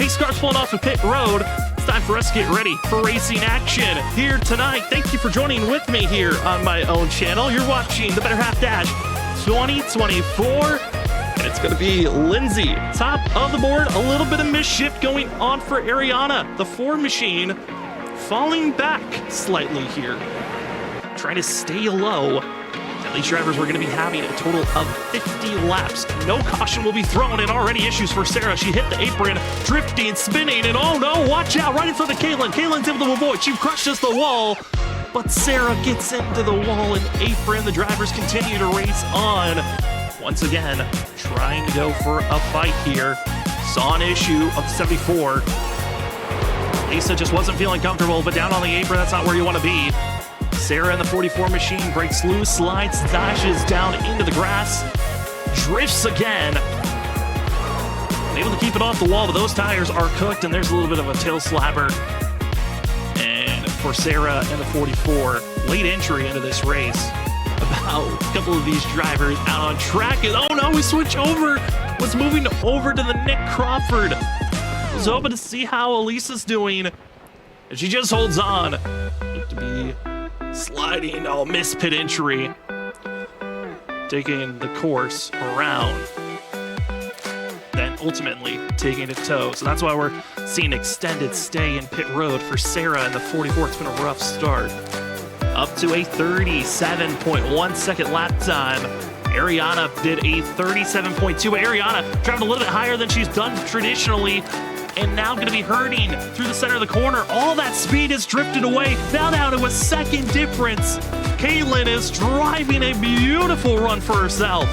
Race cars pulling off of pit road. It's time for us to get ready for racing action here tonight. Thank you for joining with me here on my own channel. You're watching the Better Half Dash 2024. And it's going to be Lindsay, top of the board. A little bit of mischief going on for Ariana. The Ford machine falling back slightly here, trying to stay low. These drivers were going to be having a total of 50 laps. No caution will be thrown, and already issues for Sarah. She hit the apron, drifting, spinning, and oh no, watch out, right in front of Caitlin. Caitlin's able to avoid. She crushes the wall, but Sarah gets into the wall and apron. The drivers continue to race on. Once again, trying to go for a fight here. Saw an issue of 74. Lisa just wasn't feeling comfortable, but down on the apron, that's not where you want to be. Sarah in the 44 machine breaks loose, slides, dashes down into the grass, drifts again. Able to keep it off the wall, but those tires are cooked, and there's a little bit of a tail slapper. And for Sarah in the 44, late entry into this race. About a couple of these drivers out on track. And oh no, we switch over. Was moving over to the Nick Crawford. Was hoping to see how Elisa's doing. And she just holds on. Look to be sliding, miss pit entry, taking the course around, then ultimately taking it to toe. So that's why we're seeing extended stay in pit road for Sarah in the 44. It's been a rough start. Up to a 37.1 second lap time. Ariana did a 37.2. Ariana traveled a little bit higher than she's done traditionally, and now going to be hurting through the center of the corner. All that speed is drifted away. Now down to a second difference. Caitlin is driving a beautiful run for herself.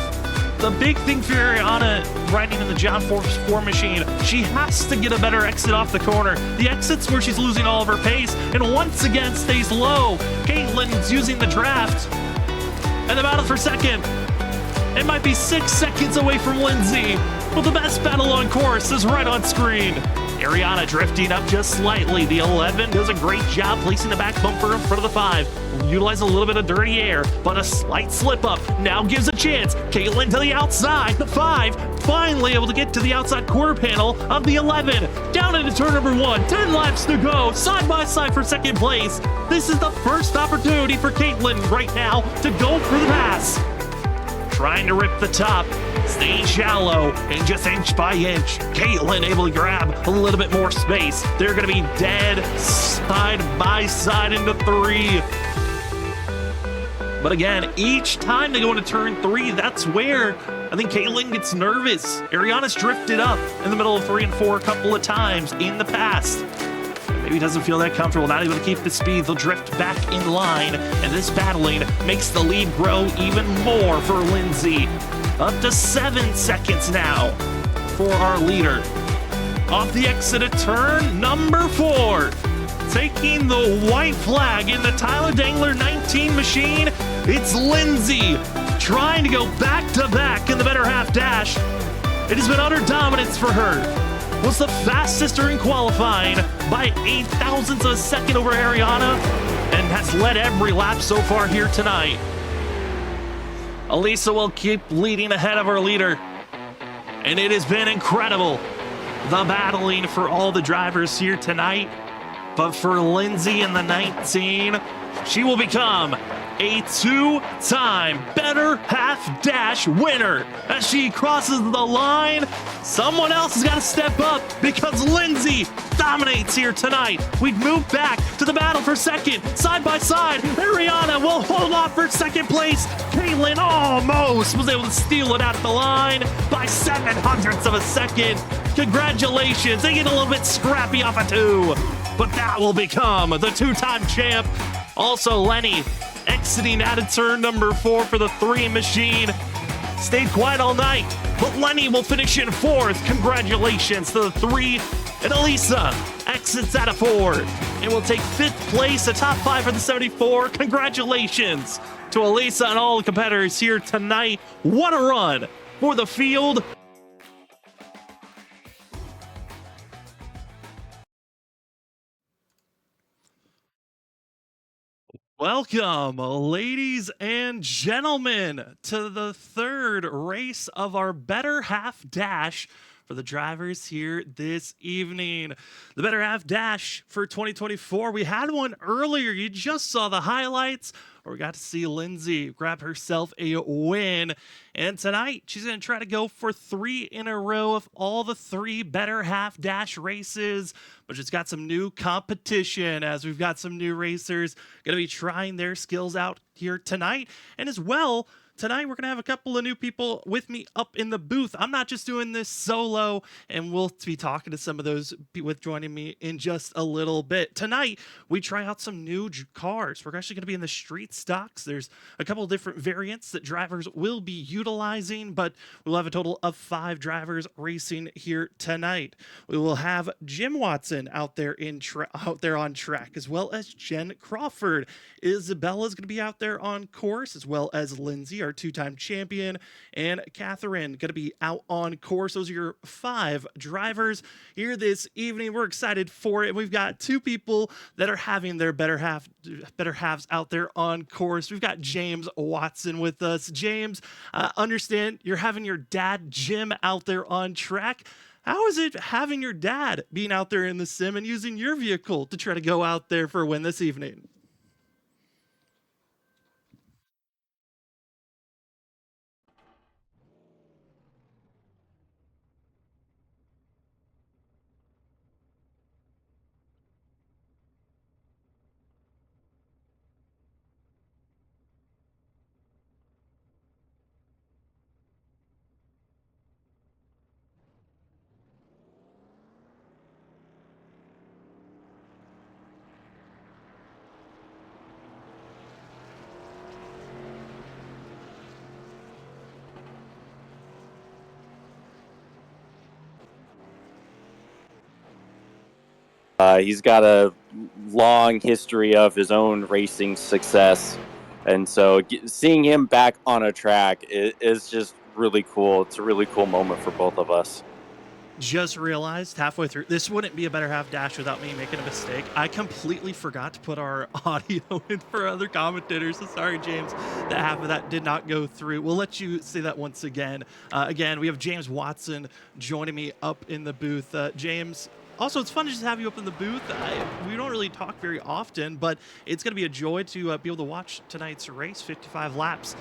The big thing for Ariana riding in the John Force 4 machine, she has to get a better exit off the corner. The exit's where she's losing all of her pace, and once again stays low. Caitlin's using the draft, and the battle for second. It might be 6 seconds away from Lindsay, but the best battle on course is right on screen. Ariana drifting up just slightly. The 11 does a great job placing the back bumper in front of the 5. Utilize a little bit of dirty air, but a slight slip up now gives a chance. Caitlin to the outside. The 5 finally able to get to the outside quarter panel of the 11. Down into turn number 1. 10 laps to go. Side by side for second place. This is the first opportunity for Caitlin right now to go for the pass. Trying to rip the top, staying shallow, and just inch by inch, Caitlin able to grab a little bit more space. They're going to be dead side by side into 3. But again, each time they go into turn 3, that's where I think Caitlin gets nervous. Ariana's drifted up in the middle of 3 and 4 a couple of times in the past. Maybe doesn't feel that comfortable, not able to keep the speed. They'll drift back in line, and this battling makes the lead grow even more for Lindsay. Up to 7 seconds now for our leader. Off the exit of turn number 4. Taking the white flag in the Tyler Dangler 19 machine, it's Lindsay trying to go back-to-back in the Better Half Dash. It has been utter dominance for her. Was the fastest during qualifying by 8 thousandths of a second over Ariana, and has led every lap so far here tonight. Elisa will keep leading ahead of our leader, and it has been incredible, the battling for all the drivers here tonight. But for Lindsay in the 19, she will become a 2-time Better Half Dash winner. As she crosses the line, someone else has got to step up because Lindsay dominates here tonight. We've moved back to the battle for second. Side by side, Ariana will hold on for second place. Caitlin almost was able to steal it out the line by 7 hundredths of a second. Congratulations. They get a little bit scrappy off a 2, but that will become the 2-time champ. Also, Lenny exiting out of turn number 4 for the 3 machine. Stayed quiet all night, but Lenny will finish in 4th. Congratulations to the 3. And Elisa exits out of 4 and will take 5th place, the top 5 for the 74. Congratulations to Elisa and all the competitors here tonight. What a run for the field. Welcome, ladies and gentlemen, to the third race of our Better Half Dash for for the drivers here this evening. The Better Half Dash for 2024. We had one earlier. You just saw the highlights, where we got to see Lindsay grab herself a win. And tonight, she's going to try to go for 3 in a row of all the 3 Better Half Dash races. But she's got some new competition, as we've got some new racers going to be trying their skills out here tonight. And as well, tonight we're going to have a couple of new people with me up in the booth. I'm not just doing this solo, and we'll be talking to some of those with joining me in just a little bit. Tonight, we try out some new cars. We're actually going to be in the street stocks. There's a couple of different variants that drivers will be utilizing, but we'll have a total of 5 drivers racing here tonight. We will have Jim Watson out there on track, as well as Jen Crawford. Isabella's going to be out there on course, as well as Lindsay, our 2-time champion, and Catherine going to be out on course. Those are your 5 drivers here this evening. We're excited for it. We've got 2 people that are having their better halves out there on course. We've got James Watson with us. James, understand you're having your dad Jim out there on track. How is it having your dad being out there in the sim and using your vehicle to try to go out there for a win this evening? He's got a long history of his own racing success, and so seeing him back on a track is just really cool. It's a really cool moment for both of us. Just realized halfway through, this wouldn't be a better half dash without me making a mistake. I completely forgot to put our audio in for other commentators. So sorry, James, that half of that did not go through. We'll let you say that once again. Again, we have James Watson joining me up in the booth. James, also, it's fun to just have you up in the booth. We don't really talk very often, but it's going to be a joy to be able to watch tonight's race, 55 laps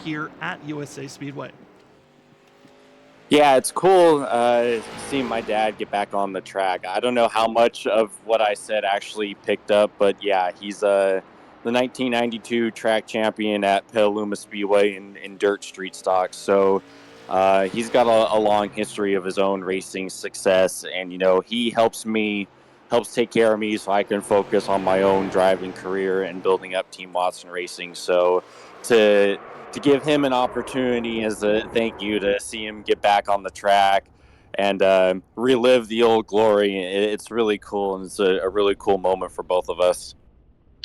here at USA Speedway. Yeah, it's cool seeing my dad get back on the track. I don't know how much of what I said actually picked up, but yeah, he's the 1992 track champion at Petaluma Speedway in dirt street stocks. So he's got a long history of his own racing success, and he helps take care of me so I can focus on my own driving career and building up Team Watson Racing. So to give him an opportunity as a thank you to see him get back on the track and relive the old glory, it's really cool, and it's a really cool moment for both of us.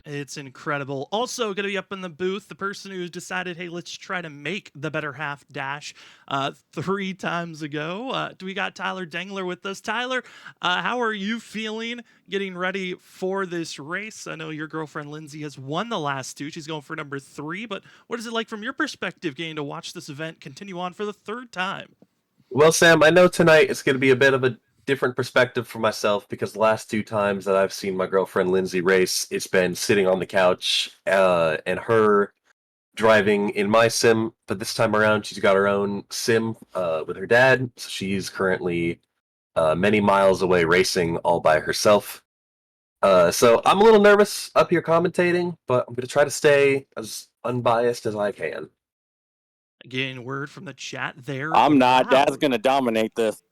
It's incredible. Also, going to be up in the booth, the person who's decided, hey, let's try to make the better half dash 3 times ago. We got Tyler Dengler with us. Tyler, how are you feeling getting ready for this race? I know your girlfriend Lindsay has won the last 2. She's going for number 3, but what is it like from your perspective getting to watch this event continue on for the 3rd time? Well, Sam, I know tonight it's going to be a bit of a different perspective for myself because the last 2 times that I've seen my girlfriend Lindsay race, it's been sitting on the couch and her driving in my sim. But this time around, she's got her own sim with her dad. So she's currently many miles away racing all by herself. So I'm a little nervous up here commentating, but I'm going to try to stay as unbiased as I can. Getting word from the chat there. I'm not. Wow. Dad's going to dominate this.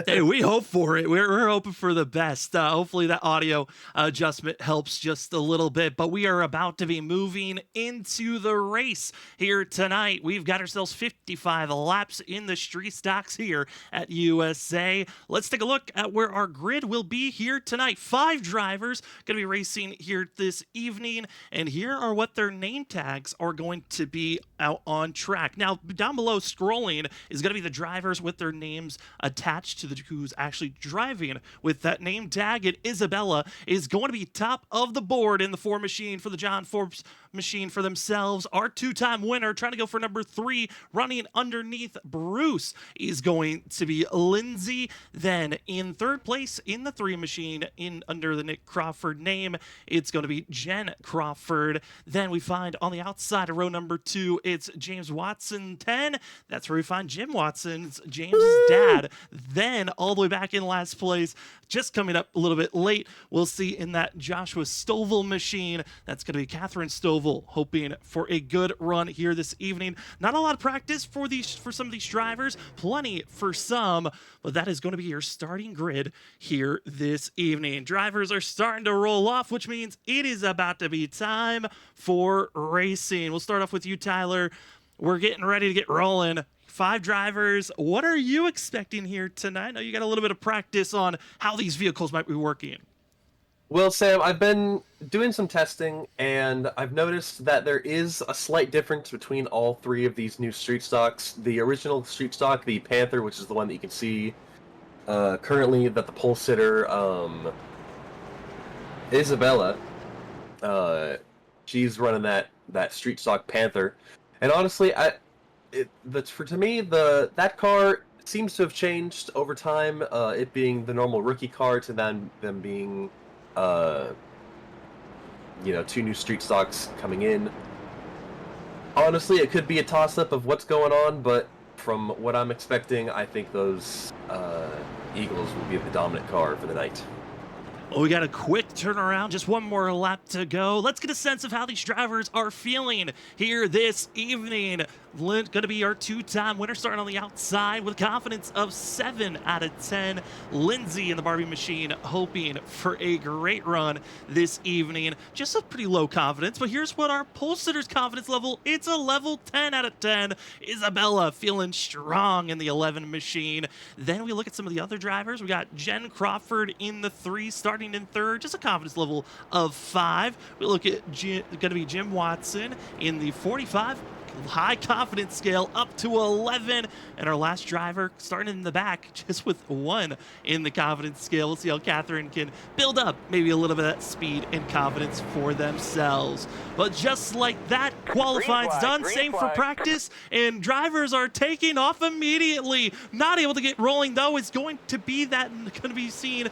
Hey, we hope for it. We're hoping for the best. Hopefully that audio adjustment helps just a little bit, but we are about to be moving into the race here tonight. We've got ourselves 55 laps in the street stocks here at USA. Let's take a look at where our grid will be here tonight. 5 drivers going to be racing here this evening, and here are what their name tags are going to be out on track. Now, down below scrolling is going to be the drivers with their names attached to who's actually driving with that name tag. And Isabella is going to be top of the board in the 4 machine for the John Forbes machine for themselves. Our 2-time winner trying to go for number 3, running underneath Bruce, is going to be Lindsay. Then in 3rd place in the 3 machine, in under the Nick Crawford name, it's going to be Jen Crawford. Then we find on the outside of row number 2, it's James Watson 10. That's where we find Jim Watson's James's dad. Then all the way back in last place, just coming up a little bit late, we'll see in that Joshua Stovall machine, that's going to be Catherine Stovall, hoping for a good run here this evening. Not a lot of practice for some of these drivers, plenty for some, but that is going to be your starting grid here this evening. Drivers are starting to roll off, which means it is about to be time for racing. We'll start off with you, Tyler. We're getting ready to get rolling. 5 drivers. What are you expecting here tonight? I know you got a little bit of practice on how these vehicles might be working. Well, Sam, I've been doing some testing, and I've noticed that there is a slight difference between all 3 of these new street stocks. The original street stock, the Panther, which is the one that you can see currently, that the pole sitter, Isabella, she's running that street stock Panther. And honestly, to me, that car seems to have changed over time. It being the normal rookie car to them being, 2 new street stocks coming in. Honestly, it could be a toss-up of what's going on, but from what I'm expecting, I think those Eagles will be the dominant car for the night. Well, we got a quick turnaround, just one more lap to go. Let's get a sense of how these drivers are feeling here this evening. Going to be our 2-time winner, starting on the outside with confidence of 7 out of 10. Lindsay in the Barbie machine, hoping for a great run this evening. Just a pretty low confidence, but here's what our pole sitter's confidence level, it's a level 10 out of 10. Isabella feeling strong in the 11 machine. Then we look at some of the other drivers. We got Jen Crawford in the 3, starting in 3rd, just a confidence level of 5. We look at going to be Jim Watson in the 45, high confidence scale up to 11, and our last driver starting in the back just with 1 in the confidence scale. We'll see how Catherine can build up maybe a little bit of that speed and confidence for themselves. But just like that, qualifying's done, same for practice, and drivers are taking off immediately. Not able to get rolling though is going to be seeing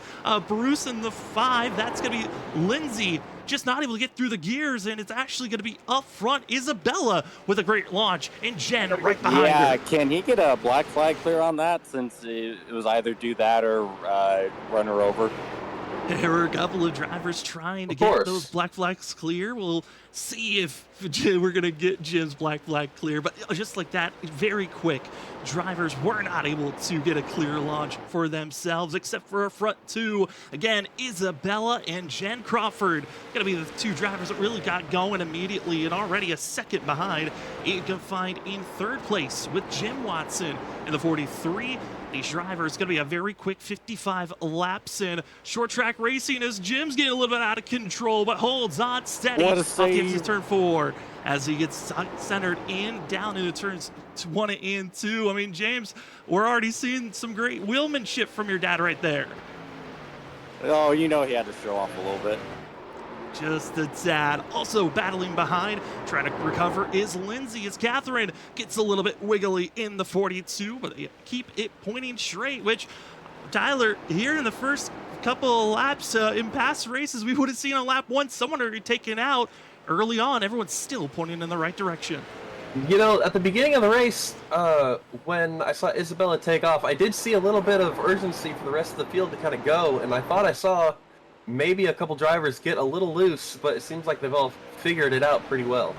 Bruce in the 5. That's going to be Lindsay, just not able to get through the gears, and it's actually going to be up front Isabella with a great launch, and Jen right behind her. Yeah, can he get a black flag clear on that, since it was either do that or run her over? There were a couple of drivers trying to get those black flags clear. We'll see if we're going to get Jim's black flag clear. But just like that, very quick, drivers were not able to get a clear launch for themselves, except for our front 2. Again, Isabella and Jen Crawford going to be the 2 drivers that really got going immediately, and already a second behind. You can find in 3rd place with Jim Watson in the 43. These drivers going to be a very quick 55 laps in short track racing as Jim's getting a little bit out of control, but holds on steady. What a save. Gets to turn 4 as he gets centered in down into turns 1 and 2. I mean, James, we're already seeing some great wheelmanship from your dad right there. Oh, he had to show off a little bit. Just a tad. Also battling behind, trying to recover is Lindsay as Catherine gets a little bit wiggly in the 42, but they keep it pointing straight, which, Tyler, here in the first couple of laps in past races, we would have seen on lap 1 someone already taken out. Early on, everyone's still pointing in the right direction. At the beginning of the race, when I saw Isabella take off, I did see a little bit of urgency for the rest of the field to kind of go, and I thought I saw maybe a couple drivers get a little loose, but it seems like they've all figured it out pretty well.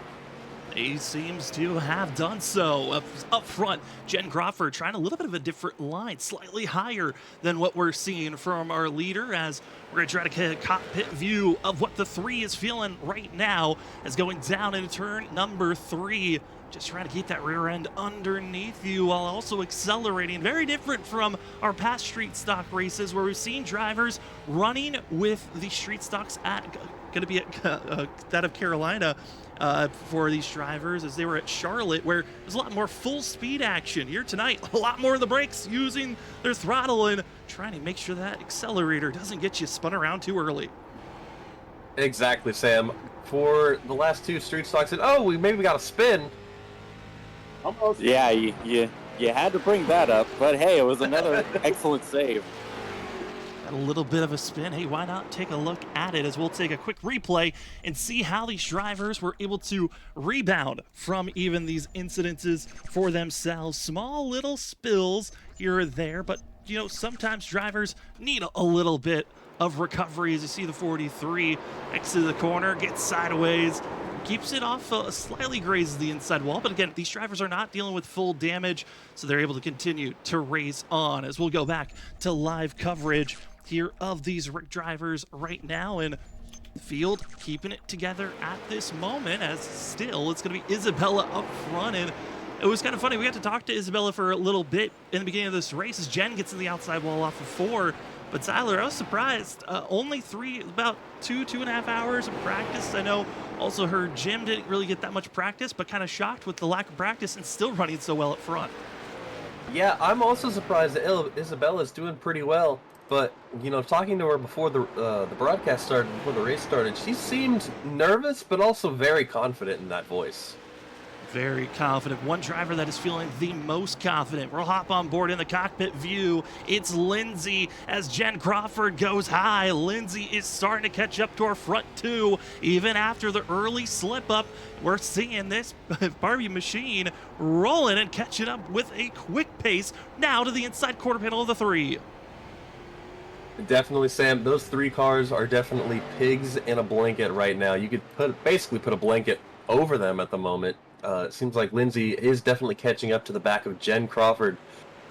He seems to have done so. Up front, Jen Crawford trying a little bit of a different line, slightly higher than what we're seeing from our leader, as we're going to try to get a cockpit view of what the 3 is feeling right now as going down into turn number 3. Just trying to keep that rear end underneath you while also accelerating. Very different from our past street stock races where we've seen drivers running with the street stocks at going to be at that of Carolina for these drivers, as they were at Charlotte, where there's a lot more full speed action. Here tonight, a lot more of the brakes using their throttle and trying to make sure that accelerator doesn't get you spun around too early. Exactly, Sam. For the last two street stocks, we maybe got a spin. Almost. Yeah, you had to bring that up, but hey, it was another excellent save. Got a little bit of a spin. Hey, why not take a look at it, as we'll take a quick replay and see how these drivers were able to rebound from even these incidences for themselves. Small little spills here or there, but you know, sometimes drivers need a little bit of recovery. As you see the 43 exit the corner, gets sideways, keeps it off, slightly grazes the inside wall. But again, these drivers are not dealing with full damage, so they're able to continue to race on. As we'll go back to live coverage here of these drivers right now, and the field keeping it together at this moment, as still it's going to be Isabella up front. And it was kind of funny, we got to talk to Isabella for a little bit in the beginning of this race as Jen gets in the outside wall off of 4. But Tyler, I was surprised. Only about 2.5 hours of practice. I know also her Jim didn't really get that much practice, but kind of shocked with the lack of practice and still running so well up front. Yeah, I'm also surprised that Isabella's doing pretty well. But, you know, talking to her before the broadcast started, before the race started, she seemed nervous, but also very confident in that voice. Very confident. One driver that is feeling the most confident. We'll hop on board in the cockpit view. It's Lindsay as Jen Crawford goes high. Lindsay is starting to catch up to her front two. Even after the early slip up, we're seeing this Barbie machine rolling and catching up with a quick pace now to the inside quarter panel of the 3. Definitely, Sam. Those 3 cars are definitely pigs in a blanket right now. You could basically put a blanket over them at the moment. It seems like Lindsay is definitely catching up to the back of Jen Crawford.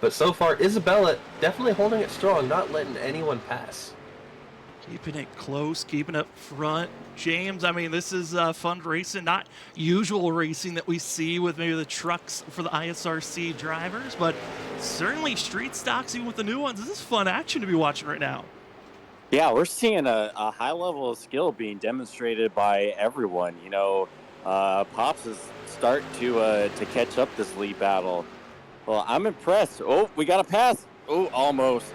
But so far, Isabella definitely holding it strong, not letting anyone pass. Keeping it close, keeping it front. James, I mean, this is fun racing, not usual racing that we see with maybe the trucks for the ISRC drivers, but certainly street stocks, even with the new ones. This is fun action to be watching right now. Yeah, we're seeing a high level of skill being demonstrated by everyone. You know, Pops is starting to catch up this lead battle. Well, I'm impressed. Oh, we got a pass. Oh, almost.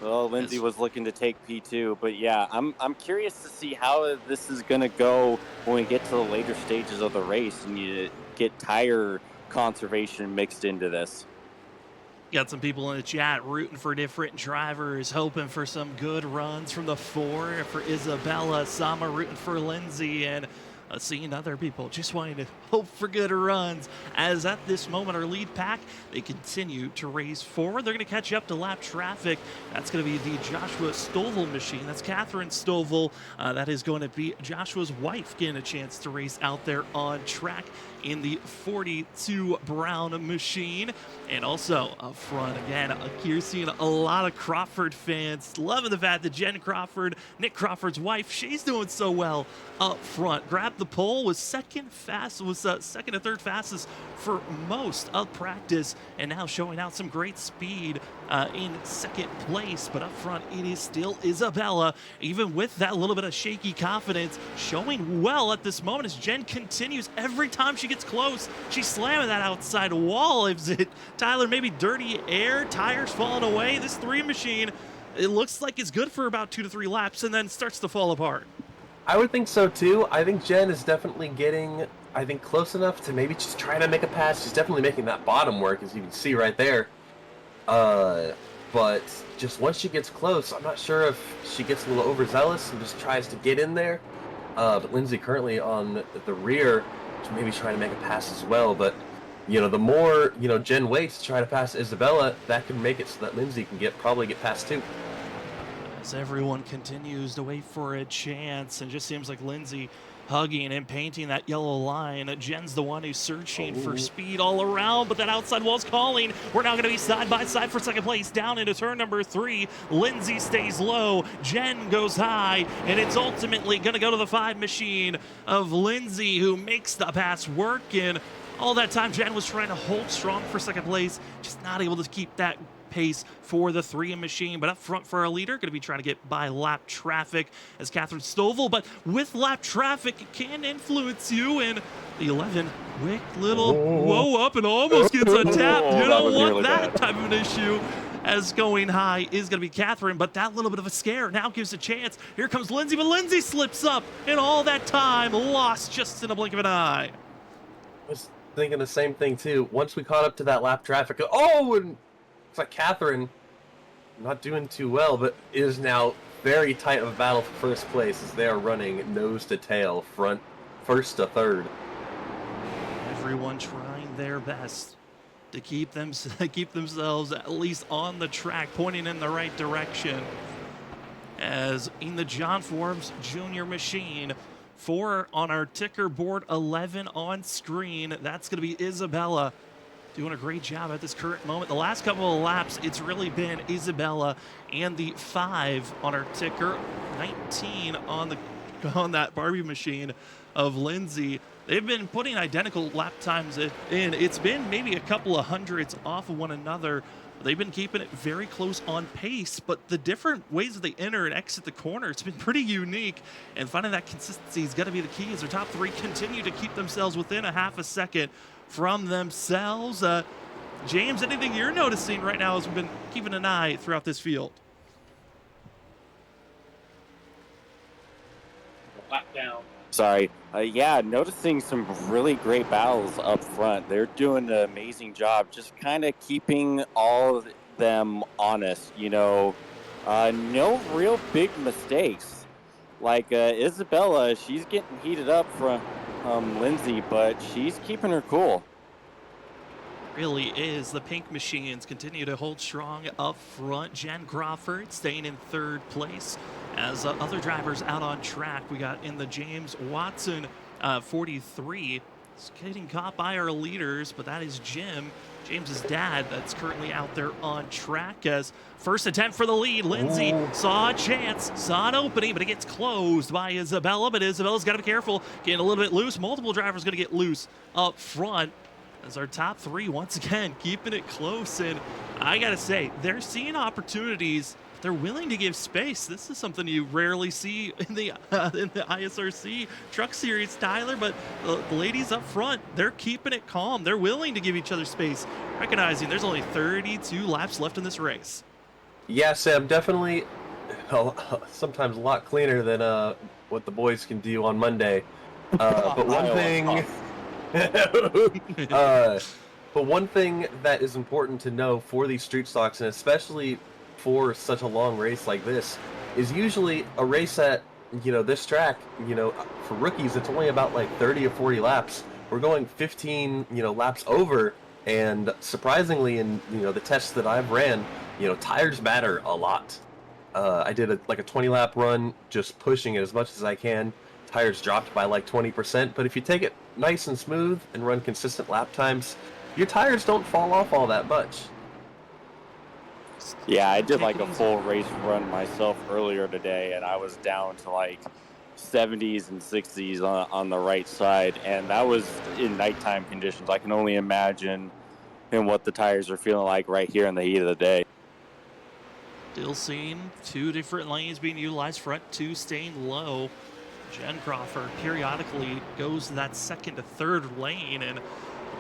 Well, Lindsay was looking to take P2, but yeah, I'm curious to see how this is going to go when we get to the later stages of the race and you get tire conservation mixed into this. Got some people in the chat rooting for different drivers, hoping for some good runs from the 4 for Isabella. Sama rooting for Lindsay, and seeing other people just wanting to hope for good runs. As at this moment, our lead pack, they continue to race forward. They're going to catch up to lap traffic. That's going to be the Joshua Stovall machine. That's Catherine Stovall. That is going to be Joshua's wife getting a chance to race out there on track in the 42 Brown machine. And also up front, again, you're seeing a lot of Crawford fans loving the fact that Jen Crawford, Nick Crawford's wife, she's doing so well up front. Grabbed the pole, was second and third fastest for most of practice, and now showing out some great speed in second place. But up front, it is still Isabella, even with that little bit of shaky confidence, showing well at this moment as Jen continues. Every time she gets close, she's slamming that outside wall. Is it, Tyler, maybe dirty air, tires falling away? This 3 machine, it looks like it's good for about 2 to 3 laps and then starts to fall apart. I would think so too. I think Jen is definitely getting, close enough to maybe just try to make a pass. She's definitely making that bottom work, as you can see right there. But just once she gets close, I'm not sure if she gets a little overzealous and just tries to get in there. But Lindsay currently on the rear, maybe trying to make a pass as well. But, you know, the more, Jen waits to try to pass Isabella, that can make it so that Lindsay can probably get past too. As everyone continues to wait for a chance, and just seems like Lindsay hugging and painting that yellow line. Jen's the one who's searching for speed all around, but that outside wall's calling. We're now going to be side by side for second place down into turn number 3. Lindsay stays low, Jen goes high, and it's ultimately going to go to the 5 machine of Lindsay, who makes the pass work. And all that time, Jen was trying to hold strong for second place, just not able to keep that pace for the 3 machine. But up front for our leader, going to be trying to get by lap traffic as Catherine Stovall. But with lap traffic, it can influence you. And the 11, quick little whoa up and almost gets a tap. You don't want that type of an issue, as going high is going to be Catherine, but that little bit of a scare now gives a chance. Here comes Lindsay, but Lindsay slips up, and all that time lost just in a blink of an eye. I was thinking the same thing, too. Once we caught up to that lap traffic, and it's like Catherine, not doing too well, but is now very tight of a battle for first place as they are running nose to tail, first to third. Everyone trying their best to keep themselves at least on the track, pointing in the right direction. As in the John Forbes Jr. machine, 4 on our ticker board, 11 on screen. That's going to be Isabella, doing a great job at this current moment. The last couple of laps, it's really been Isabella and the 5 on our ticker, 19 on that Barbie machine of Lindsay. They've been putting identical lap times in. It's been maybe a couple of hundredths off of one another. They've been keeping it very close on pace, but the different ways that they enter and exit the corner, it's been pretty unique. And finding that consistency is going to be the key as their top 3 continue to keep themselves within a half a second from themselves. James, anything you're noticing right now as we've been keeping an eye throughout this field? Lap down. Sorry. Yeah, noticing some really great battles up front. They're doing an amazing job just kind of keeping all of them honest, no real big mistakes. Like Isabella, she's getting heated up from Lindsay, but she's keeping her cool. Really is. The pink machines continue to hold strong up front. Jen Crawford staying in 3rd place. As other drivers out on track, we got in the James Watson 43. It's getting caught by our leaders, but that is James's dad, that's currently out there on track. As first attempt for the lead, Lindsay saw a chance, saw an opening, but it gets closed by Isabella. But Isabella's got to be careful, getting a little bit loose. Multiple drivers going to get loose up front. As our top 3, once again, keeping it close. And I got to say, they're seeing opportunities. They're willing to give space. This is something you rarely see in the ISRC Truck Series, Tyler. But the ladies up front, they're keeping it calm. They're willing to give each other space, recognizing there's only 32 laps left in this race. Yeah, Sam, definitely sometimes a lot cleaner than what the boys can do on Monday. But one thing... but one thing that is important to know for these street stocks, and especially for such a long race like this, is usually a race at this track, for rookies, it's only about like 30 or 40 laps. We're going 15 laps over, and surprisingly in the tests that I've ran, tires matter a lot. I did a 20 lap run, just pushing it as much as I can. Tires dropped by like 20%, but if you take it nice and smooth and run consistent lap times, your tires don't fall off all that much. Yeah, I did like a full race run myself earlier today, and I was down to like 70s and 60s on the right side, and that was in nighttime conditions. I can only imagine what the tires are feeling like right here in the heat of the day. Still seeing 2 different lanes being utilized, front 2 staying low. Jen Crawford periodically goes to that 2nd to 3rd lane, and it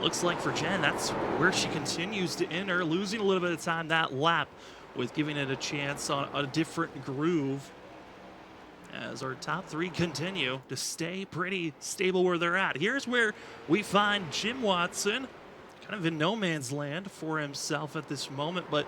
looks like for Jen, that's where she continues to enter, losing a little bit of time that lap with giving it a chance on a different groove. As our top 3 continue to stay pretty stable where they're at. Here's where we find Jim Watson, kind of in no man's land for himself at this moment, but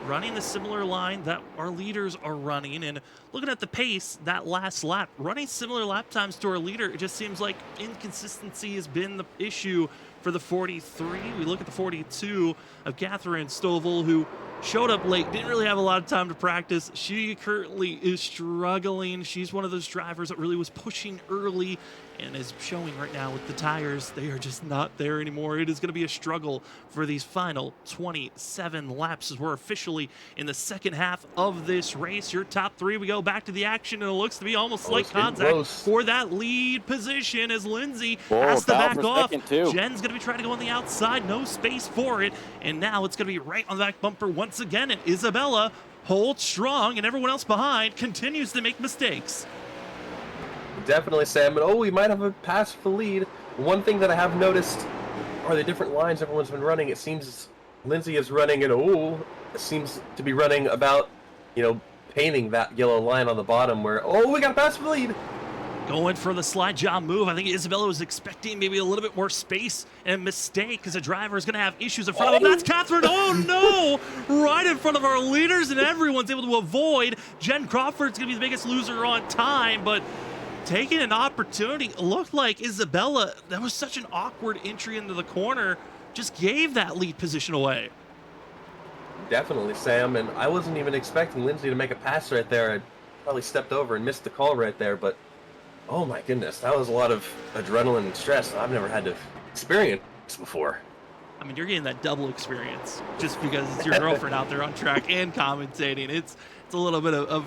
running the similar line that our leaders are running. And looking at the pace, that last lap, running similar lap times to our leader, it just seems like inconsistency has been the issue for the 43. We look at the 42 of Catherine Stovall, who showed up late, didn't really have a lot of time to practice. She currently is struggling. She's one of those drivers that really was pushing early and is showing right now with the tires, they are just not there anymore. It is going to be a struggle for these final 27 laps as we're officially in the second half of this race. Your top three, we go back to the action, and it looks to be almost like it's getting contact close. for that lead position as Lindsay Whoa, has to battle back for off. second, too. Jen's going to be trying to go on the outside, no space for it, and now it's going to be right on the back bumper once again, and Isabella holds strong, and everyone else behind continues to make mistakes. Definitely, Sam. And we might have a pass for the lead. One thing that I have noticed are the different lines everyone's been running. It seems Lindsay is running, and it seems to be running about, painting that yellow line on the bottom where, we got a pass for the lead. Going for the slide job move. I think Isabella was expecting maybe a little bit more space, and a mistake because the driver is going to have issues in front of him. That's Catherine. Oh no! Right in front of our leaders, and everyone's able to avoid. Jen Crawford's going to be the biggest loser on time, but taking an opportunity. It looked like Isabella, that was such an awkward entry into the corner, just gave that lead position away. Definitely, Sam. And I wasn't even expecting Lindsay to make a pass right there. I probably stepped over and missed the call right there, but oh my goodness, that was a lot of adrenaline and stress I've never had to experience before. I mean, you're getting that double experience just because it's your girlfriend out there on track and commentating. It's a little bit of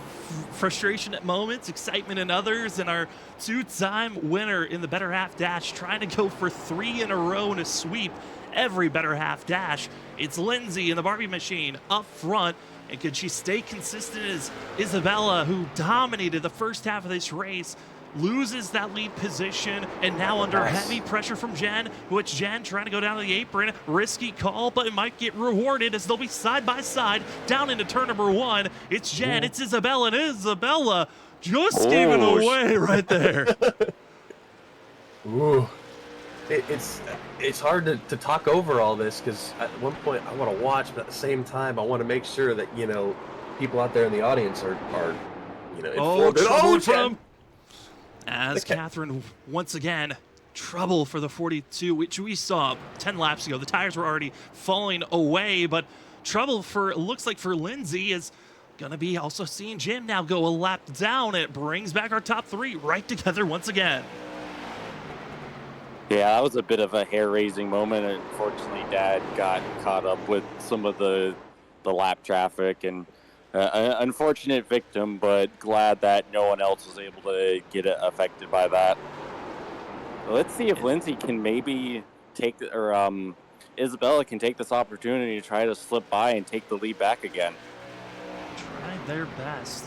frustration at moments, excitement in others, and our two-time winner in the Better Half Dash trying to go for 3 in a row in a sweep every Better Half Dash. It's Lindsay in the Barbie machine up front, and could she stay consistent as Isabella, who dominated the first half of this race, loses that lead position, and now under heavy pressure from Jen, which Jen trying to go down to the apron. Risky call, but it might get rewarded as they'll be side by side down into turn number 1. It's Jen, it's Isabella, and Isabella just gave it away right there. Ooh. It's hard to talk over all this because at one point I want to watch, but at the same time I want to make sure that people out there in the audience are informed. Trouble from as Catherine once again, trouble for the 42, which we saw 10 laps ago. The tires were already falling away, but trouble looks like for Lindsay is going to be also seeing Jim now go a lap down. It brings back our top 3 right together once again. Yeah, that was a bit of a hair-raising moment. Unfortunately, Dad got caught up with some of the lap traffic, and an unfortunate victim, but glad that no one else was able to get affected by that. Let's see if Lindsay can maybe Isabella can take this opportunity to try to slip by and take the lead back again. Trying their best.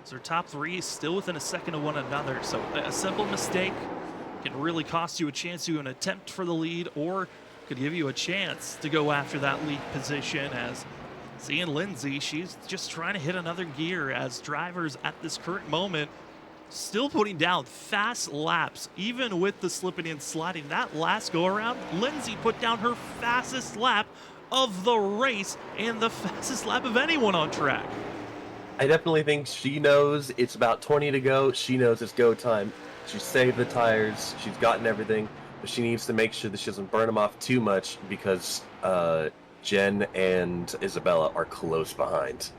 So their top 3 is still within a second of one another. So a simple mistake can really cost you a chance to an attempt for the lead, or could give you a chance to go after that lead position. As seeing Lindsay, she's just trying to hit another gear as drivers at this current moment still putting down fast laps, even with the slipping and sliding. That last go around, Lindsay put down her fastest lap of the race and the fastest lap of anyone on track. I definitely think she knows it's about 20 to go. She knows it's go time. She saved the tires. She's gotten everything, but she needs to make sure that she doesn't burn them off too much because Jen and Isabella are close behind.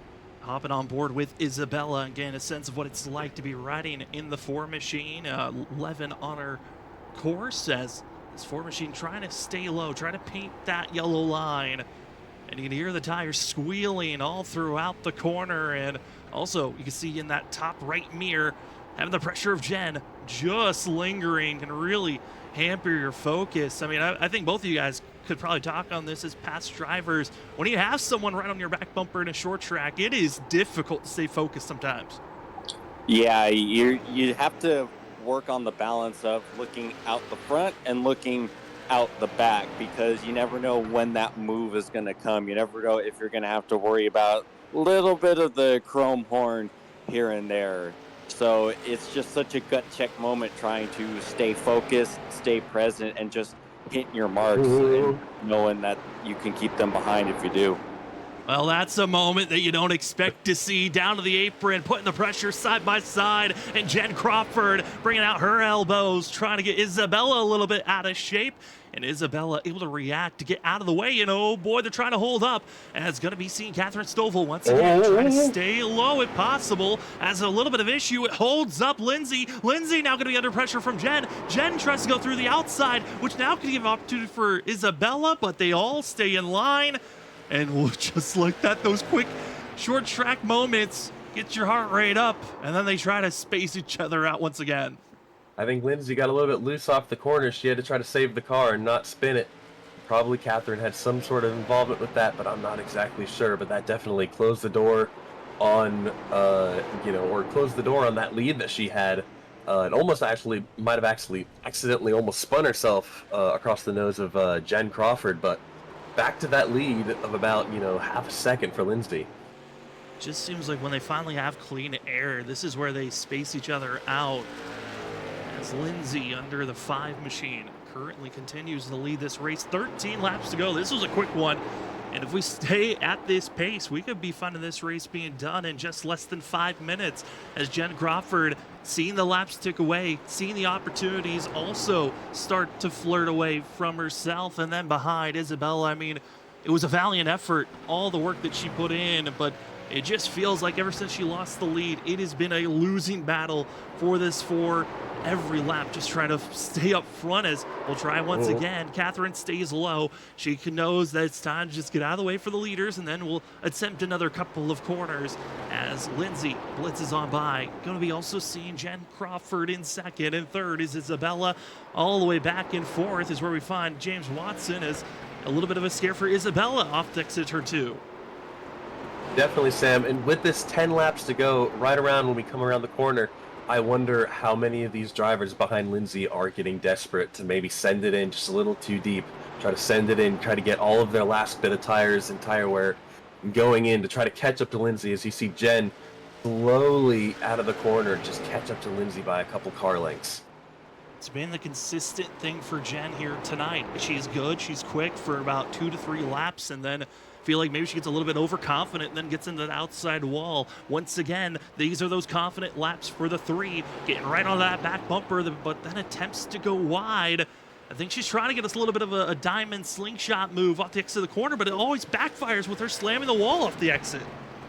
Hopping on board with Isabella and getting a sense of what it's like to be riding in the 4 machine. 11 on her course as this 4 machine trying to stay low, trying to paint that yellow line. And you can hear the tires squealing all throughout the corner. And also you can see in that top right mirror, having the pressure of Jen just lingering can really hamper your focus. I mean, I think both of you guys could probably talk on this as past drivers. When you have someone right on your back bumper in a short track, it is difficult to stay focused sometimes. Yeah, you have to work on the balance of looking out the front and looking out the back, because you never know when that move is going to come. You never know if you're going to have to worry about a little bit of the chrome horn here and there. So it's just such a gut check moment, trying to stay focused, stay present, and just hit your marks, and knowing that you can keep them behind if you do. Well, that's a moment that you don't expect to see. Down to the apron, putting the pressure side by side, and Jen Crawford bringing out her elbows, trying to get Isabella a little bit out of shape. and Isabella able to react to get out of the way. And oh boy, they're trying to hold up. And it's going to be seeing Catherine Stovall once again trying to stay low if possible. As a little bit of issue, it holds up Lindsay. Lindsay now going to be under pressure from Jen. Jen tries to go through the outside, which now could give an opportunity for Isabella, but they all stay in line. And just like that, those quick short track moments get your heart rate up, and then they try to space each other out once again. I think Lindsay got a little bit loose off the corner. She had to try to save the car and not spin it. Probably Catherine had some sort of involvement with that, but I'm not exactly sure. But that definitely closed the door on, or closed the door on that lead that she had. And almost actually might have actually accidentally almost spun herself across the nose of Jen Crawford. But back to that lead of about, half a second for Lindsay. Just seems like when they finally have clean air, this is where they space each other out. As Lindsay under the 5 machine currently continues to lead this race. 13 laps to go. This was a quick one. And if we stay at this pace, we could be finding this race being done in just less than 5 minutes. As Jen Crawford, seeing the laps tick away, seeing the opportunities also start to flirt away from herself. And then behind Isabella, I mean, it was a valiant effort, all the work that she put in, but it just feels like ever since she lost the lead, it has been a losing battle for this for every lap, just trying to stay up front. As we'll try once again. Catherine stays low. She knows that it's time to just get out of the way for the leaders, and then we'll attempt another couple of corners as Lindsay blitzes on by. Going to be also seeing Jen Crawford in second, and third is Isabella. All the way back and forth is where we find James Watson as a little bit of a scare for Isabella off to exit her 2. Definitely, Sam. And with this 10 laps to go, right around when we come around the corner, I wonder how many of these drivers behind Lindsay are getting desperate to maybe send it in just a little too deep, try to send it in, try to get all of their last bit of tires and tire wear going in to try to catch up to Lindsay. As you see Jen slowly out of the corner, just catch up to Lindsay by a couple car lengths. It's been the consistent thing for Jen here tonight. She's good, she's quick for about 2 to 3 laps, and then feel like maybe she gets a little bit overconfident and then gets into the outside wall. Once again, these are those confident laps for the 3, getting right on that back bumper, but then attempts to go wide. I think she's trying to get us a little bit of a diamond slingshot move off the exit of the corner, but it always backfires with her slamming the wall off the exit.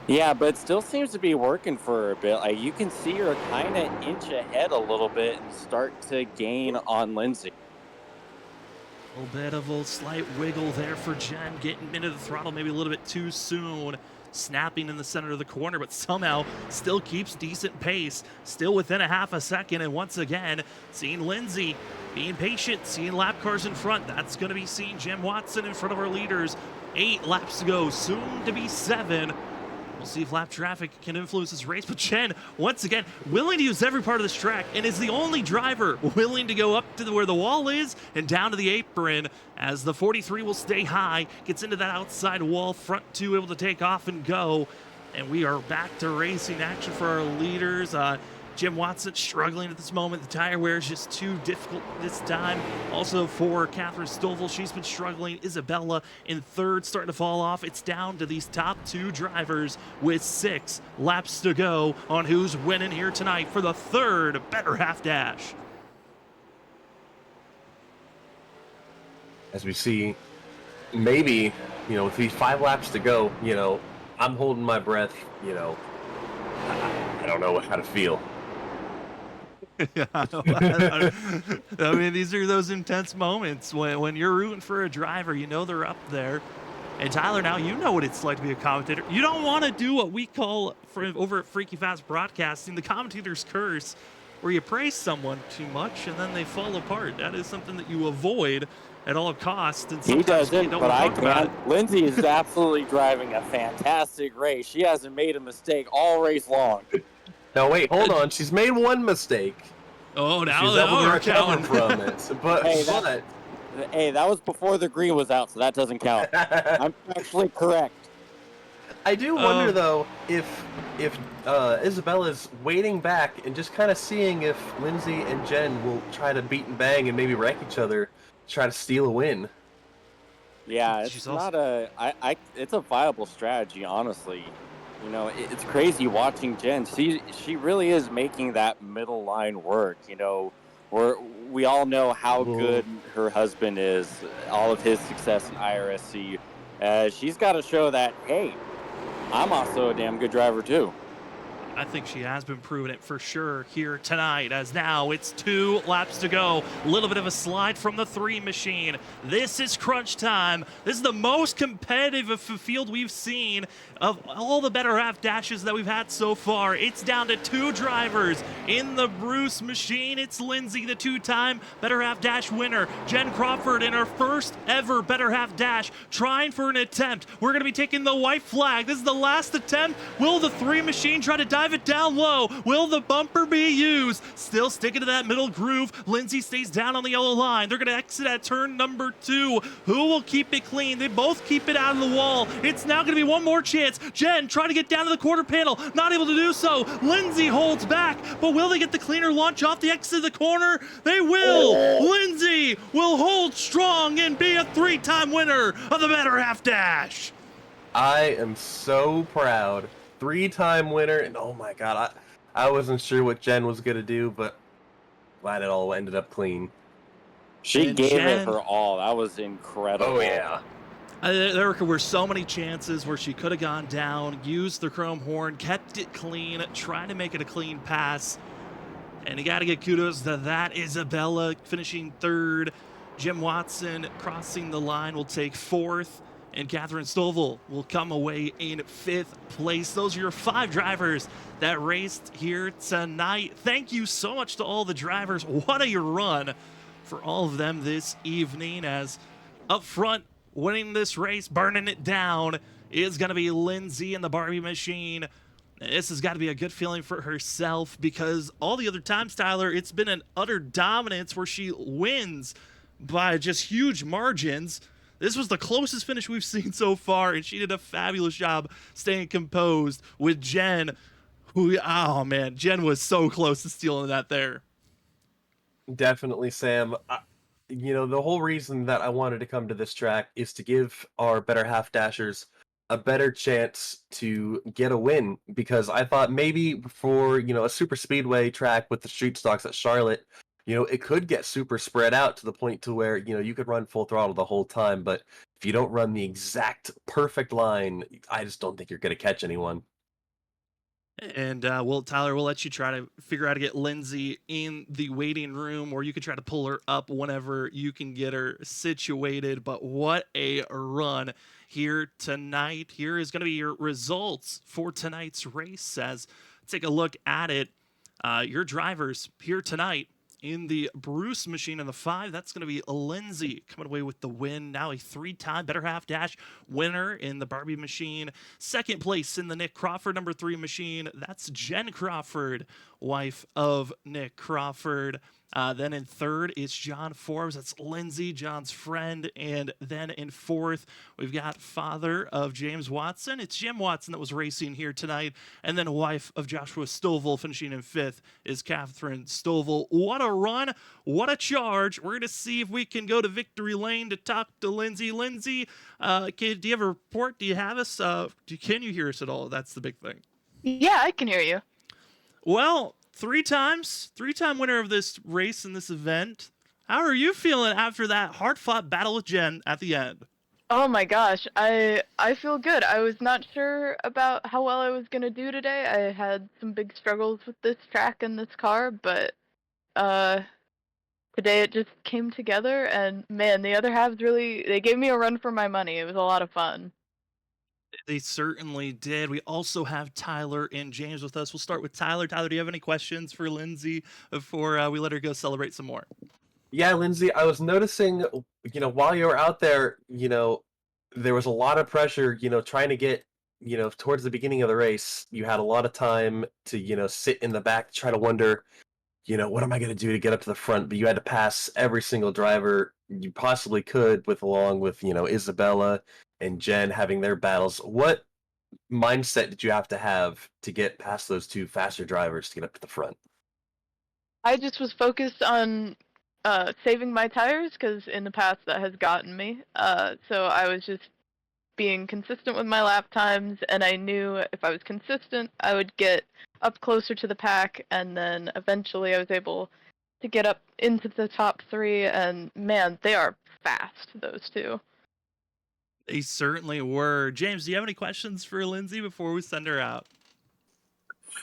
Yeah, but it still seems to be working for her a bit. Like, you can see her kind of inch ahead a little bit and start to gain on Lindsay. A little bit of a slight wiggle there for Jen, getting into the throttle maybe a little bit too soon, snapping in the center of the corner, but somehow still keeps decent pace, still within a half a second. And once again, seeing Lindsay being patient, seeing lap cars in front. That's going to be seeing Jim Watson in front of our leaders. 8 laps to go, soon to be 7. We'll see if lap traffic can influence this race, but Jen, once again, willing to use every part of this track, and is the only driver willing to go up to where the wall is and down to the apron, as the 43 will stay high, gets into that outside wall, front 2 able to take off and go, and we are back to racing action for our leaders. Jim Watson struggling at this moment. The tire wear is just too difficult this time. Also for Catherine Stovall, she's been struggling. Isabella in third, starting to fall off. It's down to these top 2 drivers with 6 laps to go on who's winning here tonight for the 3rd Better Half Dash. As we see, maybe, with these 5 laps to go, I'm holding my breath, I don't know how to feel. I mean, these are those intense moments when you're rooting for a driver, they're up there. And Tyler, now you know what it's like to be a commentator. You don't want to do what we call over at Freaky Fast Broadcasting the commentator's curse, where you praise someone too much and then they fall apart. That is something that you avoid at all costs. And he doesn't, but I can. Lindsay is absolutely driving a fantastic race. She hasn't made a mistake all race long. No, wait, hold on. She's made one mistake. Oh, now she's able to recover from it. But hey, that was before the green was out, so that doesn't count. I'm actually correct. I do wonder though if Isabella's waiting back and just kind of seeing if Lindsay and Jen will try to beat and bang and maybe wreck each other, try to steal a win. Yeah, it's not it's a viable strategy, honestly. It's crazy watching Jen. She really is making that middle line work. we all know how Whoa. good her husband is, all of his success in IRSC. She's got to show that, hey, I'm also a damn good driver too. I think she has been proving it for sure here tonight, as now it's 2 laps to go. A little bit of a slide from the 3 machine. This is crunch time. This is the most competitive of a field we've seen of all the better half dashes that we've had so far. It's down to 2 drivers in the Bruce machine. It's Lindsay, the 2-time better half dash winner. Jen Crawford in her first ever better half dash, trying for an attempt. We're going to be taking the white flag. This is the last attempt. Will the 3 machine try to dive it down low? Will the bumper be used? Still sticking to that middle groove. Lindsay stays down on the yellow line. They're going to exit at turn number 2. Who will keep it clean? They both keep it out of the wall. It's now going to be one more chance. Jen trying to get down to the quarter panel. Not able to do so. Lindsay holds back, but will they get the cleaner launch off the exit of the corner? They will. Lindsay will hold strong and be a 3-time winner of the better half dash. I am so proud. 3-time winner, and oh my god, I wasn't sure what Jen was gonna do, but glad it all ended up clean. She And gave Jen- it her all. That was incredible. Oh yeah. There were so many chances where she could have gone down, used the chrome horn, kept it clean, trying to make it a clean pass. And you got to get kudos to that. Isabella finishing 3rd. Jim Watson crossing the line will take 4th. And Catherine Stovall will come away in 5th place. Those are your 5 drivers that raced here tonight. Thank you so much to all the drivers. What a run for all of them this evening, as up front, winning this race, burning it down, is going to be Lindsay in the Barbie machine. This has got to be a good feeling for herself, because all the other times, Tyler, it's been an utter dominance where she wins by just huge margins. This was the closest finish we've seen so far, and she did a fabulous job staying composed with Jen, who, oh man, Jen was so close to stealing that there. Definitely, Sam. The whole reason that I wanted to come to this track is to give our better half dashers a better chance to get a win, because I thought maybe for, a super speedway track with the street stocks at Charlotte, it could get super spread out to the point to where, you could run full throttle the whole time, but if you don't run the exact perfect line, I just don't think you're going to catch anyone. And Tyler, we'll let you try to figure out how to get Lindsay in the waiting room, or you could try to pull her up whenever you can get her situated. But what a run here tonight. Here is going to be your results for tonight's race. As take a look at it, your drivers here tonight in the Bruce machine in the 5, that's going to be Lindsay coming away with the win. Now a 3-time better half dash winner in the Barbie machine. 2nd place in the Nick Crawford number 3 machine. That's Jen Crawford, wife of Nick Crawford. Then in 3rd, it's John Forbes. That's Lindsay, John's friend. And then in 4th, we've got father of James Watson. It's Jim Watson that was racing here tonight. And then wife of Joshua Stovall finishing in 5th is Catherine Stovall. What a run. What a charge. We're going to see if we can go to victory lane to talk to Lindsay. Lindsay, do you have a report? Do you have us? Can you hear us at all? That's the big thing. Yeah, I can hear you. Well, 3-time winner of this race and this event. How are you feeling after that hard-fought battle with Jen at the end? Oh my gosh, I feel good. I was not sure about how well I was gonna do today. I had some big struggles with this track and this car, but today it just came together, and man, the other halves they gave me a run for my money. It was a lot of fun. They certainly did. We also have Tyler and James with us. We'll start with Tyler. Tyler, do you have any questions for Lindsay before we let her go celebrate some more? Yeah, Lindsay, I was noticing, while you were out there, there was a lot of pressure, trying to get, towards the beginning of the race. You had a lot of time to, sit in the back, try to wonder, what am I going to do to get up to the front? But you had to pass every single driver you possibly could, along with, Isabella and Jen having their battles. What mindset did you have to get past those 2 faster drivers to get up to the front? I just was focused on saving my tires, because in the past that has gotten me. So I was just being consistent with my lap times, and I knew if I was consistent, I would get up closer to the pack, and then eventually I was able to get up into the top 3, and man, they are fast, those two. They certainly were. James, do you have any questions for Lindsay before we send her out?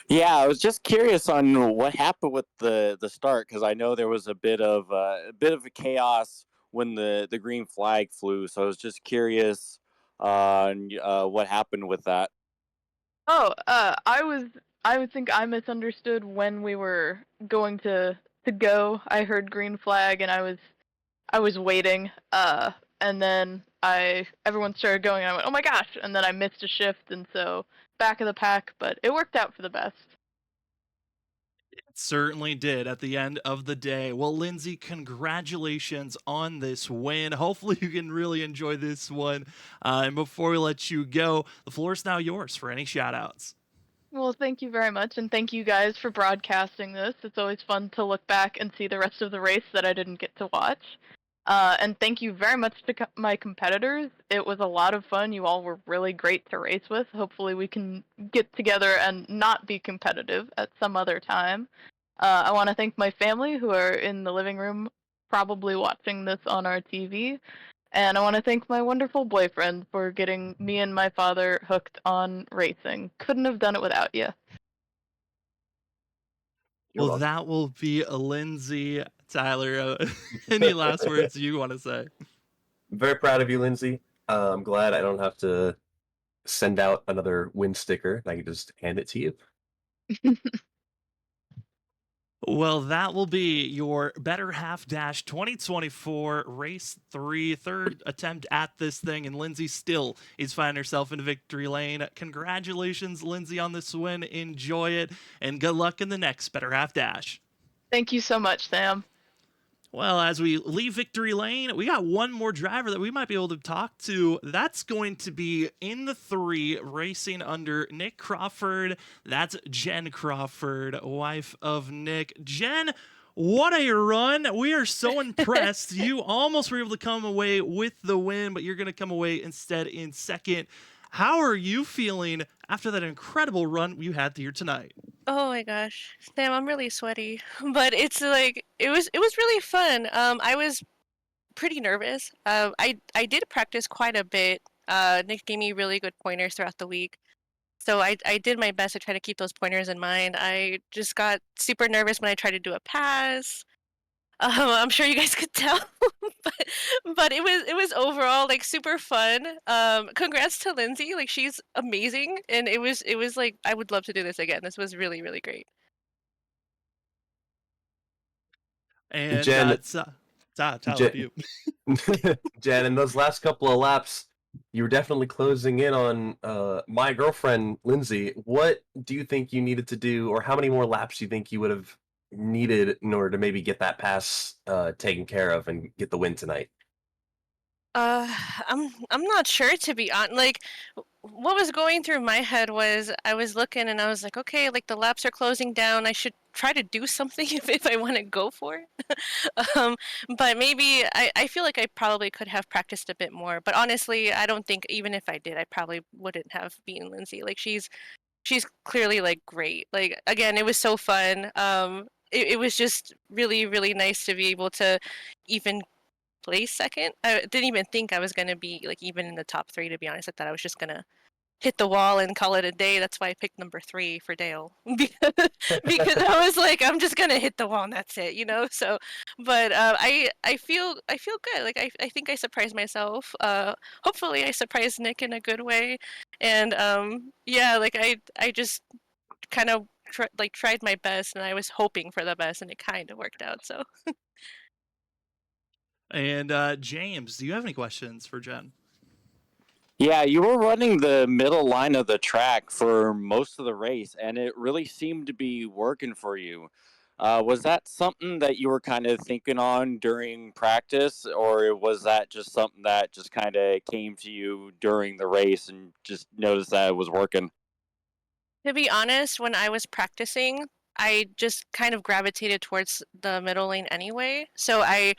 Yeah, I was just curious on what happened with the start because I know there was a bit of a chaos when the green flag flew. So I was just curious on what happened with that. Oh, I would think I misunderstood when we were going to go. I heard green flag and I was waiting. And then everyone started going and I went, "Oh my gosh." And then I missed a shift and so back of the pack, but it worked out for the best. It certainly did at the end of the day. Well, Lindsay, congratulations on this win. Hopefully, you can really enjoy this one. And before we let you go, the floor is now yours for any shout outs. Well, thank you very much, and thank you guys for broadcasting this. It's always fun to look back and see the rest of the race that I didn't get to watch. And thank you very much to my competitors. It was a lot of fun. You all were really great to race with. Hopefully, we can get together and not be competitive at some other time. I want to thank my family who are in the living room, probably watching this on our TV. And I want to thank my wonderful boyfriend for getting me and my father hooked on racing. Couldn't have done it without you. You're Well, welcome. that will be Lindsay. Tyler, any last words you want to say? I'm very proud of you, Lindsay. I'm glad I don't have to send out another win sticker. I can just hand it to you. Well, that will be your Better Half Dash 2024 Race 3, third attempt at this thing, and Lindsay still is finding herself in victory lane. Congratulations, Lindsay, on this win. Enjoy it, and good luck in the next Better Half Dash. Thank you so much, Sam. Well, as we leave victory lane, we got one more driver that we might be able to talk to. That's going to be in the 3, racing under Nick Crawford. That's Jen Crawford, wife of Nick. Jen, what a run. We are so impressed. You almost were able to come away with the win, but you're going to come away instead in second. How are you feeling after that incredible run you had here tonight? Oh my gosh, Sam, I'm really sweaty, but it's like it was really fun. I was pretty nervous. I did practice quite a bit. Nick gave me really good pointers throughout the week, so I did my best to try to keep those pointers in mind. I just got super nervous when I tried to do a pass. I'm sure you guys could tell, but it was overall like super fun. Congrats to Lindsay, like she's amazing, and it was like I would love to do this again. This was really really great. And Jen, Tyler, Jen, Jen, in those last couple of laps, you were definitely closing in on my girlfriend, Lindsay. What do you think you needed to do, or how many more laps do you think you would have needed in order to maybe get that pass taken care of and get the win tonight? Uh, I'm not sure to be honest. Like, what was going through my head was I was looking and I was like, okay, like the laps are closing down. I should try to do something if I want to go for it. um, but maybe I feel like I probably could have practiced a bit more. But honestly, I don't think even if I did, I probably wouldn't have beaten Lindsay. Like she's clearly like great. Like again, it was so fun. It was just really really nice to be able to even place second. I didn't even think I was gonna be like even in the top 3. To be honest, I thought I was just gonna hit the wall and call it a day. That's why I picked number 3 for Dale because I was like, I'm just gonna hit the wall and that's it, you know. So, but I feel good. Like I think I surprised myself. Hopefully I surprised Nick in a good way, and yeah, like I just kind of tried my best, and I was hoping for the best, and it kind of worked out. So. And James, do you have any questions for Jen? Yeah, you were running the middle line of the track for most of the race, and it really seemed to be working for you. Was that something that you were kind of thinking on during practice, or was that just something that just kind of came to you during the race and just noticed that it was working? To be honest, when I was practicing, I just kind of gravitated towards the middle lane anyway. So I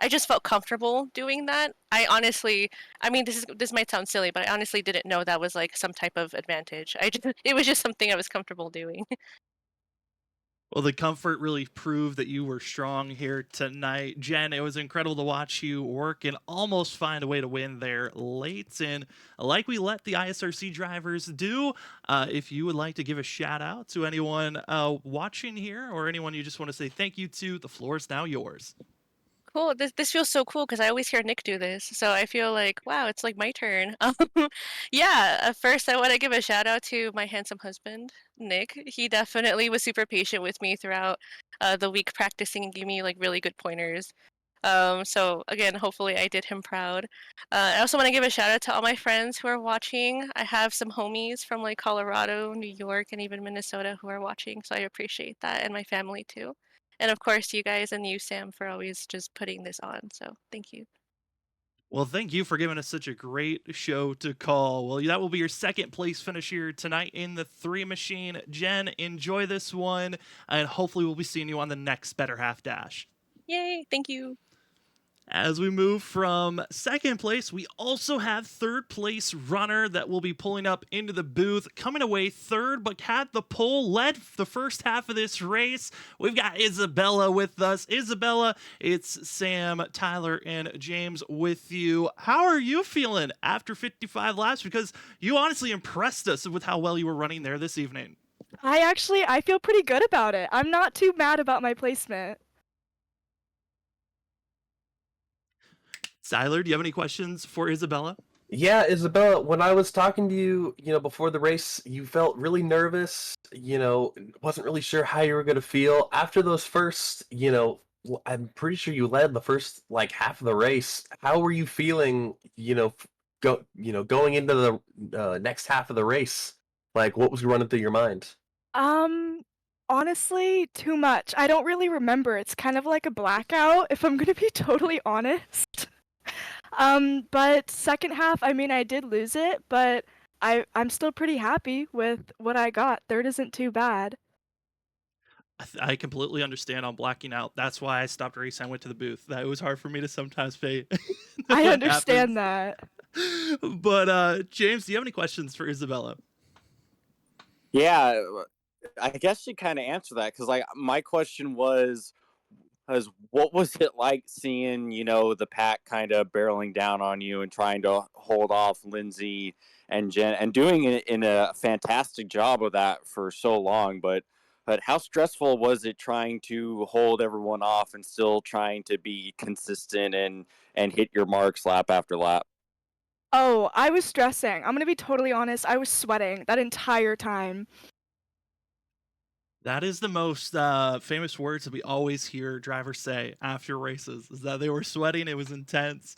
just felt comfortable doing that. I honestly, I mean, this might sound silly, but I honestly didn't know that was like some type of advantage. It was just something I was comfortable doing. Well, the comfort really proved that you were strong here tonight. Jen, it was incredible to watch you work and almost find a way to win there late. And like we let the ISRC drivers do, if you would like to give a shout out to anyone watching here or anyone you just want to say thank you to, the floor is now yours. Cool. This feels so cool because I always hear Nick do this, so I feel like wow, it's like my turn. Yeah. First, I want to give a shout out to my handsome husband, Nick. He definitely was super patient with me throughout the week practicing and gave me like really good pointers. So again, hopefully I did him proud. I also want to give a shout out to all my friends who are watching. I have some homies from like Colorado, New York, and even Minnesota who are watching, so I appreciate that, and my family too. And of course, you guys and you, Sam, for always just putting this on. So thank you. Well, thank you for giving us such a great show to call. Well, that will be your second place finish here tonight in the three machine. Jen, enjoy this one, and hopefully we'll be seeing you on the next Better Half Dash. Yay! Thank you. As we move from second place, we also have third place runner that will be pulling up into the booth, coming away third, but had the pole, led the first half of this race. We've got Isabella with us. Isabella, it's Sam, Tyler, and James with you. How are you feeling after 55 laps? Because you honestly impressed us with how well you were running there this evening. I feel pretty good about it. I'm not too mad about my placement. Tyler, do you have any questions for Isabella? Yeah, Isabella, when I was talking to you, before the race, you felt really nervous, wasn't really sure how you were going to feel. After those first, I'm pretty sure you led the first like half of the race. How were you feeling, going into the next half of the race? Like what was running through your mind? Um, Honestly, too much. I don't really remember. It's kind of like a blackout, if I'm gonna be totally honest. But second half, I mean, I did lose it, but I'm still pretty happy with what I got. Third isn't too bad. I completely understand on blacking out. That's why I stopped racing. I went to the booth. That was hard for me to sometimes pay. I What understand happens. that. But James, do you have any questions for Isabella? Yeah, I guess you kind of answered that because like my question was what was it like seeing the pack kind of barreling down on you and trying to hold off Lindsay and Jen and doing it in a fantastic job of that for so long, but how stressful was it trying to hold everyone off and still trying to be consistent and hit your marks lap after lap? Oh, I was stressing. I'm gonna be totally honest. I was sweating that entire time. That is the most famous words that we always hear drivers say after races, is that they were sweating. It was intense.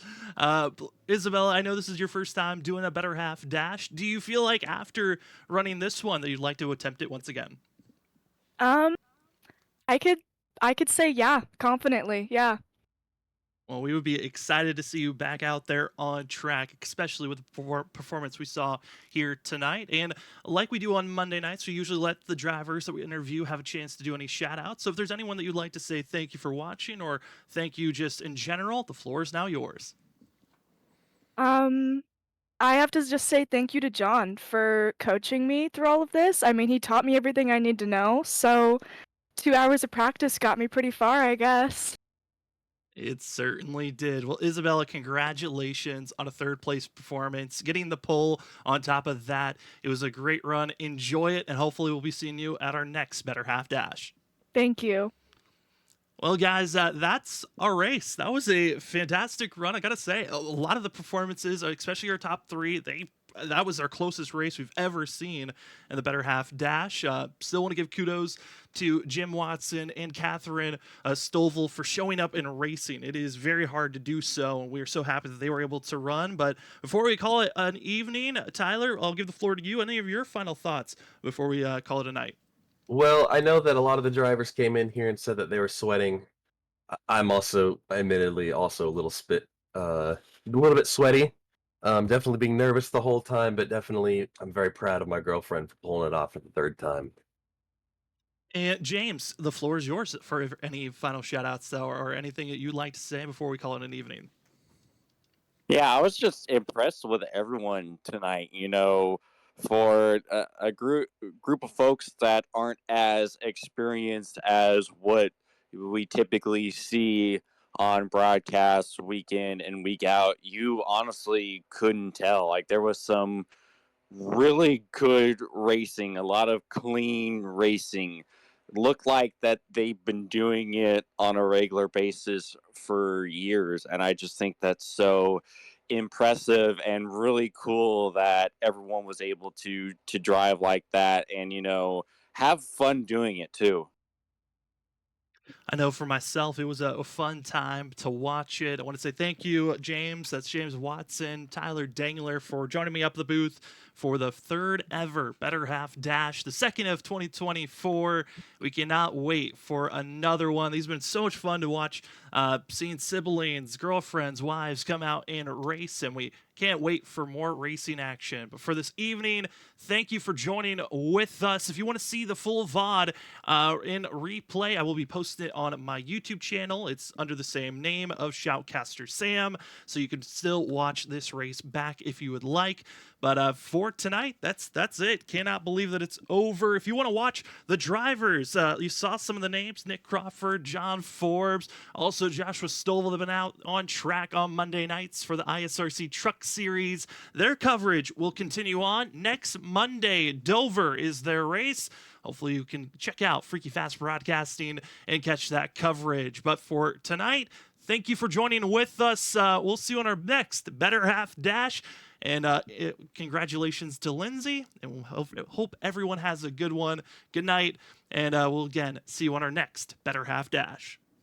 Isabella, I know this is your first time doing a Better Half Dash. Do you feel like after running this one that you'd like to attempt it once again? Um, I could I could say yeah, confidently. Yeah. Well, we would be excited to see you back out there on track, especially with the performance we saw here tonight. And like we do on Monday nights, we usually let the drivers that we interview have a chance to do any shout outs. So if there's anyone that you'd like to say thank you for watching or thank you just in general, the floor is now yours. Um, I have to just say thank you to John for coaching me through all of this. I mean, he taught me everything I need to know, so 2 hours of practice got me pretty far, I guess. It certainly did. Well, Isabella, congratulations on a third place performance. Getting the pole on top of that, it was a great run. Enjoy it, and hopefully, we'll be seeing you at our next Better Half Dash. Thank you. Well, guys, that's our race. That was a fantastic run. I gotta say, a lot of the performances, especially our top three, that was our closest race we've ever seen in the Better Half Dash. Still want to give kudos to Jim Watson and Catherine Stovall for showing up and racing. It is very hard to do so, and we are so happy that they were able to run. But before we call it an evening, Tyler, I'll give the floor to you. Any of your final thoughts before we call it a night? Well, I know that a lot of the drivers came in here and said that they were sweating. I'm also, admittedly, also a little bit sweaty. Definitely being nervous the whole time, but definitely I'm very proud of my girlfriend for pulling it off for the third time. And James, the floor is yours for any final shout outs or anything that you'd like to say before we call it an evening. Yeah, I was just impressed with everyone tonight. for a group of folks that aren't as experienced as what we typically see on broadcasts week in and week out. You honestly couldn't tell. Like there was some really good racing, a lot of clean racing. Looked like that they've been doing it on a regular basis for years, and I just think that's so impressive and really cool that everyone was able to drive like that and have fun doing it too. I know for myself, it was a fun time to watch it. I want to say thank you, James. That's James Watson, Tyler Dangler, for joining me up the booth for the third ever Better Half Dash, the second of 2024. We cannot wait for another one. These have been so much fun to watch, seeing siblings, girlfriends, wives come out and race, and we can't wait for more racing action. But for this evening, thank you for joining with us. If you want to see the full VOD in replay, I will be posting it on my YouTube channel. It's under the same name of Shoutcaster Sam, so you can still watch this race back if you would like. But for tonight, that's it. Cannot believe that it's over. If you want to watch the drivers, you saw some of the names: Nick Crawford, John Forbes, also Joshua Stovall have been out on track on Monday nights for the ISRC Truck Series. Their coverage will continue on next Monday. Dover is their race. Hopefully you can check out Freaky Fast Broadcasting and catch that coverage. But for tonight, thank you for joining with us. We'll see you on our next Better Half Dash. And congratulations to Lindsay. And we'll hope everyone has a good one. Good night. And we'll again see you on our next Better Half Dash.